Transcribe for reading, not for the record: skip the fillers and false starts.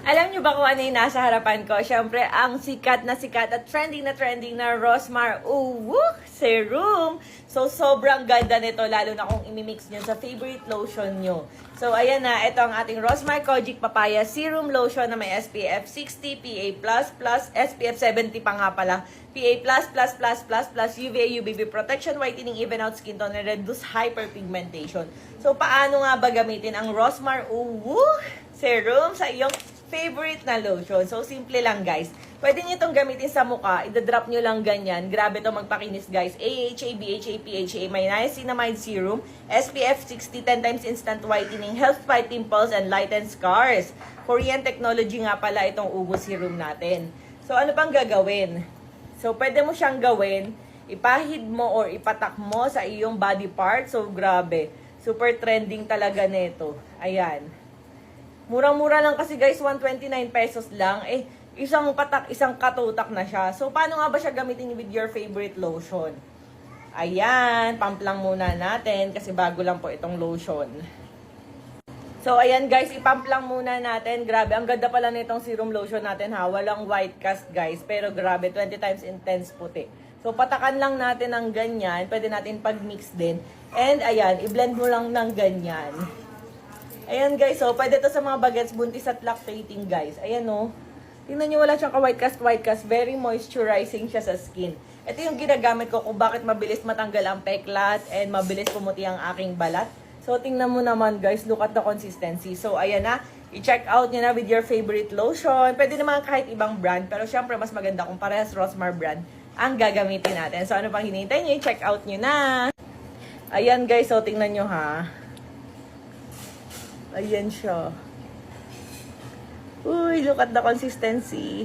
Alam nyo ba kung ano yung nasa harapan ko? Siyempre, ang sikat at trending na Rosmar Serum. So, sobrang ganda nito, lalo na kung imimix nyo sa favorite lotion nyo. So, ayan na, ito ang ating Rosmar Kojic Papaya Serum Lotion na may SPF 60, PA++, SPF 70 pa nga pala, PA+++++, UVA, UVB Protection, Whitening, Even Out Skin Tone, and Reduce Hyperpigmentation. So, paano nga ba gamitin ang Rosmar Serum sa iyong favorite na lotion? So, simple lang guys. Pwede nyo itong gamitin sa mukha. Idadrop nyo lang ganyan. Grabe ito magpakinis guys. AHA, BHA, PHA, may niacinamide serum, SPF 60, 10 times instant whitening, health fight pimples, and lighten scars. Korean technology nga pala itong ugo serum natin. So, ano pang gagawin? So, pwede mo siyang gawin, ipahid mo or ipatak mo sa iyong body part. So, grabe. Super trending talaga nito. Ayan. Murang-mura lang kasi guys, 129 pesos lang. Eh, isang patak, isang katutak na siya. So, paano nga ba siya gamitin with your favorite lotion? Ayan, pump lang muna natin kasi bago lang po itong lotion. So, ayan guys, ipump lang muna natin. Grabe, ang ganda pala nitong serum lotion natin ha. Walang white cast guys, pero grabe, 20 times intense puti. So, patakan lang natin ng ganyan. Pwede natin pag-mix din. And, ayan, i-blend mo lang ng ganyan. Ayan guys, so pwede to sa mga bagets, buntis at lactating guys. Ayan o. Tingnan nyo, wala siyang ka-white cast. Very moisturizing siya sa skin. Ito yung ginagamit ko kung bakit mabilis matanggal ang peklat and mabilis pumuti ang aking balat. So tingnan mo naman guys, look at the consistency. So ayan na, i-check out nyo na with your favorite lotion. Pwede naman kahit ibang brand, pero syempre mas maganda kung parehas Rosmar brand ang gagamitin natin. So ano pang hinihintay nyo, i-check out nyo na. Ayan guys, so tingnan nyo ha. Ayan siya. Uy, look at the consistency.